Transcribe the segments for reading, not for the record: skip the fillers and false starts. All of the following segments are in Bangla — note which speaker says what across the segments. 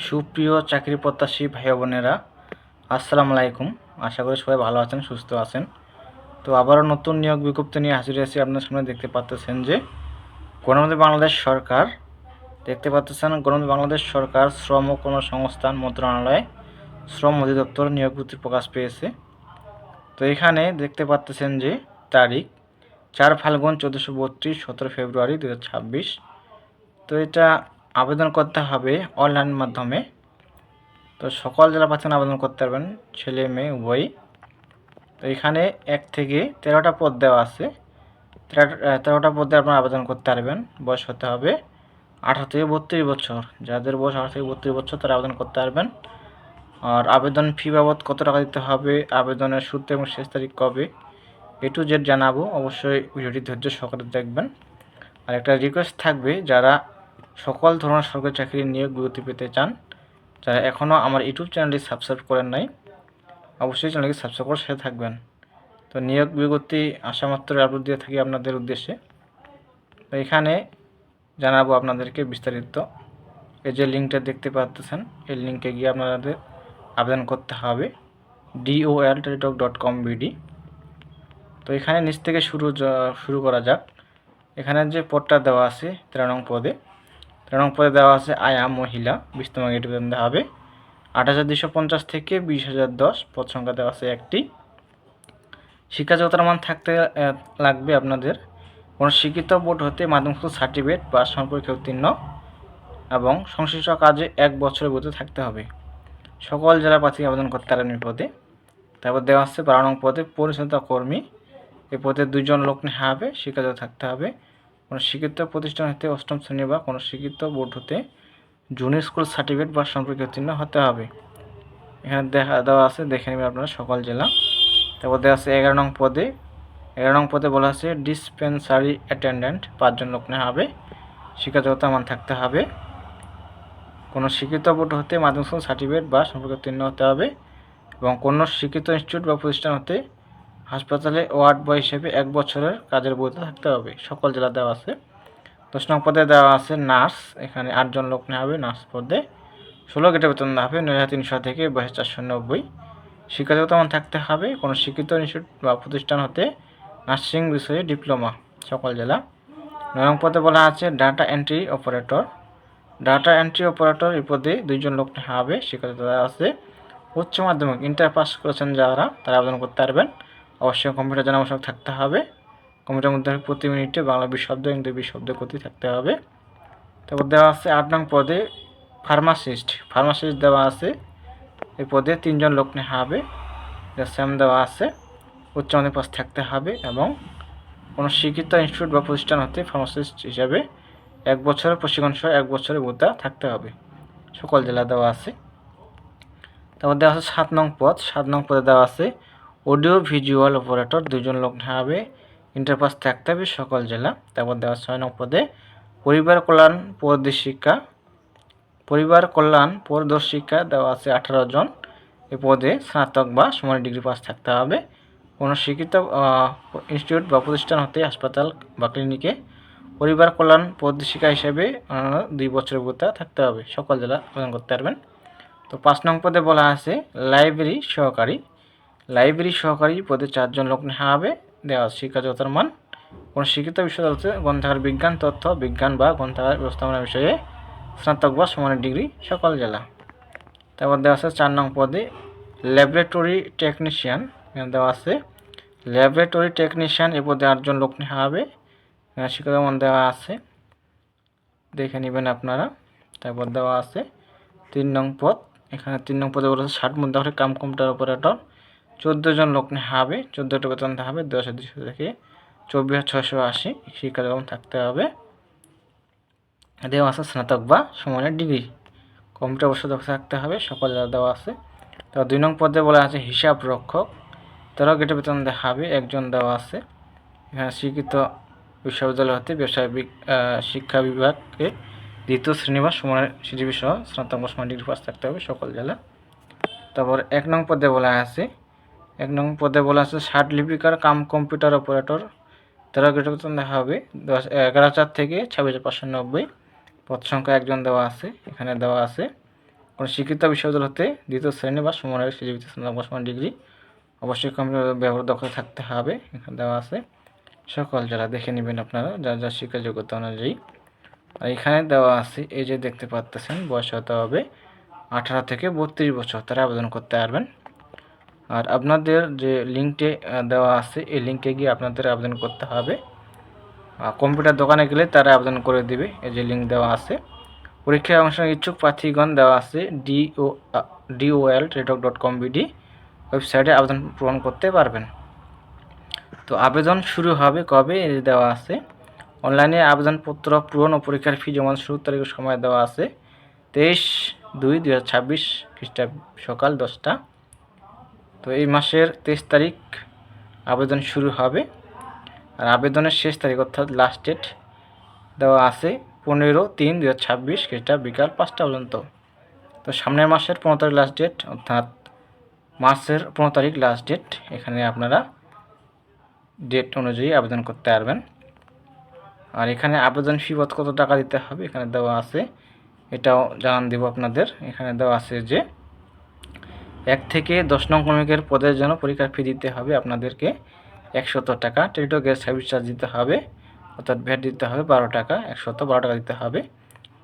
Speaker 1: সুপ্রিয় চাকরি প্রত্যাশী ভাই বোনেরা, আসসালামু আলাইকুম। আশা করি সবাই ভালো আছেন, সুস্থ আছেন। তো আবারও নতুন নিয়োগ বিজ্ঞপ্তি নিয়ে হাজির হয়েছি আপনার সামনে। দেখতে পাচ্ছেন যে গণপ্রজাতন্ত্রী বাংলাদেশ সরকার, গণপ্রজাতন্ত্রী বাংলাদেশ সরকার শ্রম ও কর্মসংস্থান মন্ত্রণালয় শ্রম অধিদপ্তর নিয়োগ বিজ্ঞপ্তি প্রকাশ পেয়েছে। তো এখানে দেখতে পাচ্ছেন যে তারিখ 4 ফাল্গুন 1432, 17 ফেব্রুয়ারি 2026। তো এটা আবেদন করতে হবে অনলাইন মাধ্যমে। তো সকল জেলা প্রার্থী আবেদন করতে পারবেন, ছেলে মেয়ে উভয়ই। তো এখানে 1 থেকে 13টা পদ দেওয়া আছে। 13টা পদে আপনারা আবেদন করতে পারবেন। বয়স হতে হবে 18 থেকে 32 বছর। যাদের বয়স 18 থেকে 32 বছর তারা আবেদন করতে পারবেন। আর আবেদন ফি বাবদ কত টাকা দিতে হবে, আবেদনের শুরু এবং শেষ তারিখ কবে, A to Z জানাবো। অবশ্যই ভিডিওটি ধৈর্য সহকারে দেখবেন। আর একটা রিকোয়েস্ট থাকবে, যারা সকল ধরনের সরকারি চাকরির নিয়োগ বিজ্ঞপ্তি পেতে চান, যারা এখনও আমার ইউটিউব চ্যানেলটি সাবস্ক্রাইব করেন নাই, অবশ্যই চ্যানেলটি সাবস্ক্রাইব করে সাথে থাকবেন। তো নিয়োগ বিজ্ঞপ্তি আসামাত্র আপলোড দিয়ে থাকি আপনাদের উদ্দেশ্যে। তো এখানে জানাবো আপনাদেরকে বিস্তারিত। এই যে লিঙ্কটা দেখতে পাচ্ছেন, এই লিঙ্কে গিয়ে আপনাদের আবেদন করতে হবে dol.teletalk.com/bd। তো এখানে নিচ থেকে শুরু করা যাক। এখানে যে পদটা দেওয়া আছে 13 নং পদে, 13 নং পদে দেওয়া আছে আয়া মহিলা, 20তম গ্রেডে বেতন দেওয়া হবে 8,250 থেকে 20,010। পদ সংখ্যা দেওয়া আছে একটি। শিক্ষা যোগ্যতার মান থাকতে লাগবে আপনাদের কোনো শিক্ষিত বোর্ড হতে মাধ্যমিক সার্টিফিকেট বা সমপরীক্ষা উত্তীর্ণ এবং সংশ্লিষ্ট কাজে 1 বছরের মধ্যে থাকতে হবে। সকল জেলা প্রার্থী আবেদন করতে পারেন এই পদে। তারপর দেওয়া আছে 12 নং পদে পরিচ্ছন্নতা কর্মী। এই পদে 2 জন লোক নেওয়া হবে। শিক্ষা যোগ্যতা থাকতে হবে কোনো শিক্ষিত প্রতিষ্ঠান হতে 8ম শ্রেণী বা কোনো শিক্ষিত বোর্ড হতে জুনিয়র স্কুল সার্টিফিকেট বা সমপরীক্ষা উত্তীর্ণ হতে হবে। এখানে দেওয়া আছে, দেখে নেবেন আপনারা সকল জেলা। তারপর দেওয়া আছে 11 নং পদে, 11 নং পদে বলা আছে ডিসপেন্সারি অ্যাটেন্ডেন্ট, 5 জন লোক নেওয়া হবে। শিক্ষা যোগ্যতা মান থাকতে হবে কোনো শিক্ষিত বোর্ড হতে মাধ্যমিক সার্টিফিকেট বা সমপরীক্ষা উত্তীর্ণ হতে হবে এবং কোনো শিক্ষিত ইনস্টিটিউট বা প্রতিষ্ঠান হতে হাসপাতালে ওয়ার্ড বয় হিসেবে 1 বছরের কাজের বৈধতা থাকতে হবে। সকল জেলা দেওয়া আছে। 10 নং পদে দেওয়া আছে নার্স, এখানে 8 জন লোক নেওয়া হবে। নার্স পদে 16 গ্রেডে বেতন দেওয়া হবে 9,300 থেকে 22,490। শিক্ষা যোগ্যতা মান থাকতে হবে কোনো শিক্ষিত ইনস্টিটিউট বা প্রতিষ্ঠান হতে নার্সিং বিষয়ে ডিপ্লোমা। সকল জেলা। 9 নং পদে বলা আছে data entry operator, data entry operator এই পদে 2 জন লোক নেওয়া হবে। শিক্ষা যোগ্যতা আছে উচ্চ মাধ্যমিক ইন্টার পাস করেছেন যারা, তারা আবেদন করতে পারবেন। অবশ্যই কম্পিউটার জানা আবশ্যক থাকতে হবে। কম্পিউটার মধ্যে প্রতি মিনিটে বাংলা 20 শব্দ, ইংরেজি 20 শব্দ গতি থাকতে হবে। তারপর দেওয়া আছে 8 নং পদে ফার্মাসিস্ট, দেওয়া আছে। এই পদে 3 জন লোক নেওয়া হবে। সেম দেওয়া আছে উচ্চ মাধ্যমিক পাস থাকতে হবে এবং কোনো শিক্ষিত ইনস্টিটিউট বা প্রতিষ্ঠান হতে ফার্মাসিস্ট হিসাবে 1 বছরের প্রশিক্ষণ সহ 1 বছরের বোধা থাকতে হবে। সকল জেলা দেওয়া আছে। তারপর দেওয়া আছে 7 নং পদ, 7 নং পদে দেওয়া আছে অডিও ভিজুয়াল অপারেটর, 2 জন লোক নেওয়া হবে। ইন্টার পাস থাকতে হবে সকল জেলা। তারপর দেওয়া 6 নং পদে পরিবার কল্যাণ পরিদর্শিকা দেওয়া আছে 18 জন। এই পদে স্নাতক বা সমান ডিগ্রি পাস থাকতে হবে কোনো শিক্ষিত ইনস্টিটিউট বা প্রতিষ্ঠান হতে হাসপাতাল বা ক্লিনিকে পরিবার কল্যাণ পরিদর্শিকা হিসেবে 2 বছরের বোধা থাকতে হবে। সকল জেলা আবেদন করতে পারবেন। তো 5 নং পদে বলা আছে লাইব্রেরি সহকারী পদে 4 জন লোক নেওয়া হবে। দেওয়া শিক্ষা যোগ্যতার মান কোনো শিক্ষিত বিশ্ববিদ্যালয়তে গ্রন্থাগার বিজ্ঞান, তথ্য বিজ্ঞান বা গ্রন্থাগার ব্যবস্থাপনা বিষয়ে স্নাতক বা সমানের ডিগ্রি। সকল জেলা। তারপর দেওয়া আছে 4 নং পদে ল্যাবরেটরি টেকনিশিয়ান, এখানে দেওয়া আছে ল্যাবরেটরি টেকনিশিয়ান এই পদে 8 জন লোক নেওয়া হবে। শিক্ষাগত মান দেওয়া আছে, দেখে নেবেন আপনারা। তারপর দেওয়া আছে 3 নং পদ, এখানে 3 নং পদে বলেছে 60 মধ্যে কাম কম্পিউটার অপারেটর, 14 জন লোক নেওয়া হবে। 14টা বেতন দেওয়া হবে 10,200 থেকে 24,680। শিক্ষাগত থাকতে হবে। দেওয়া আছে স্নাতক বা সমানের ডিগ্রি, কম্পিউটার অবশ্য থাকতে হবে। সকল জেলা দেওয়া আছে। তো 2 নং পদে বলা আছে হিসাব রক্ষক, 13 গ্রেডে বেতন দেওয়া হবে 1 জন দেওয়া আছে। এখানে শিক্ষিত বিশ্ববিদ্যালয় হতে ব্যবসায় শিক্ষা বিভাগে 2য় শ্রেণী বা সমানের সিজিপি সহ স্নাতক বা সমান ডিগ্রি পাস থাকতে হবে। সকল জেলা। তারপর 1 নং পদে বলা আছে 60 লিপিকার কাম কম্পিউটার অপারেটর, 13 গ্রেডে বেতন দেওয়া হবে 11,000 থেকে 26,590। পদ সংখ্যা 1 জন দেওয়া আছে। এখানে দেওয়া আছে কোনো স্বীকৃত বিশ্ববিদ্যালয় হতে দ্বিতীয় শ্রেণী বা সমমানের স্বীকৃত স্নাতক ডিগ্রি, অবশ্যই কম্পিউটার ব্যবহার দক্ষতা থাকতে হবে। এখানে দেওয়া আছে সকল যারা দেখে নেবেন আপনারা যার যার শিক্ষা যোগ্যতা অনুযায়ী। আর এখানে দেওয়া আছে এই যে দেখতে পাচ্ছেন বয়স হতে হবে 18 থেকে 32 বছর, তারা আবেদন করতে পারবেন। আর আপনাদের যে লিঙ্কটি দেওয়া আছে এই লিঙ্কে গিয়ে আপনাদের আবেদন করতে হবে। কম্পিউটার দোকানে গেলে তারা আবেদন করে দিবে। এই যে লিঙ্ক দেওয়া আছে, পরীক্ষায় অংশগ্রহণ ইচ্ছুক প্রার্থীগণ দেওয়া আছে dol.redoc.com.bd ওয়েবসাইটে আবেদন পূরণ করতে পারবেন। তো আবেদন শুরু হবে কবে দেওয়া আছে, অনলাইনে আবেদনপত্র পূরণ ও পরীক্ষার ফি জমা শুরুর তারিখের সময় দেওয়া আছে 23/2/2026 খ্রিস্টাব্দ সকাল 10টা। তো এই মাসের 23 তারিখ আবেদন শুরু হবে। আর আবেদনের শেষ তারিখ অর্থাৎ লাস্ট ডেট দেওয়া আছে 15/3/2026 খ্রিস্টাব্দ বিকাল 5টা পর্যন্ত। তো সামনের মাসের 15 তারিখ লাস্ট ডেট, অর্থাৎ মার্চের 15 তারিখ লাস্ট ডেট। এখানে আপনারা ডেট অনুযায়ী আবেদন করতে পারবেন। আর এখানে আবেদন ফি কত টাকা দিতে হবে এখানে দেওয়া আছে, এটাও জানান দেব আপনাদের। এখানে দেওয়া আছে যে 1 থেকে 10 নং ক্রমিকের পদের জন্য পরীক্ষার ফি দিতে হবে আপনাদেরকে 100 টাকা। টেলিটক গ্যাস সার্ভিস চার্জ দিতে হবে, অর্থাৎ ভ্যাট দিতে হবে 12 টাকা, 112 টাকা দিতে হবে।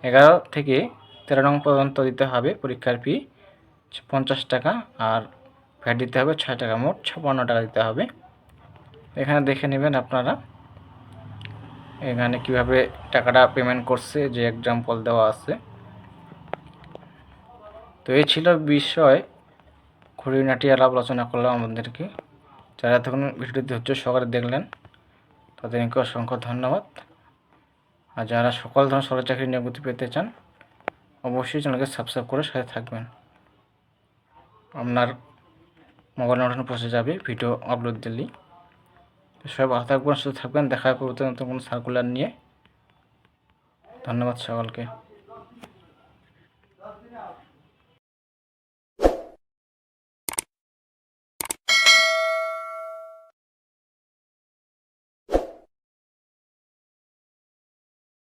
Speaker 1: 11 থেকে 13 নং পর্যন্ত দিতে হবে পরীক্ষার ফি 50 টাকা, আর ভ্যাট দিতে হবে 6 টাকা, মোট 56 টাকা দিতে হবে। এখানে দেখে নেবেন আপনারা এখানে কিভাবে টাকাটা পেমেন্ট করছে, যে এক্সাম্পল দেওয়া আছে। তো এই ছিল বিষয়, খুঁটিনাটি আলাপ আলোচনা করলাম আমাদেরকে। যারা এতক্ষণ ভিডিওটি ধৈর্য সহকারে দেখলেন তাদেরকে অসংখ্য ধন্যবাদ। আর যারা সকল ধরনের সরকারি চাকরি নিয়োগ পেতে চান অবশ্যই চ্যানেলকে সাবস্ক্রাইব করে সাথে থাকবেন। আপনার মোবাইল নোটিফিকেশন পৌঁছে যাবে ভিডিও আপলোড দিলেই। সবাই ভালো থাকবেন, সুস্থ থাকবেন। দেখা করতে নতুন কোনো সার্কুলার নিয়ে। ধন্যবাদ সকলকে।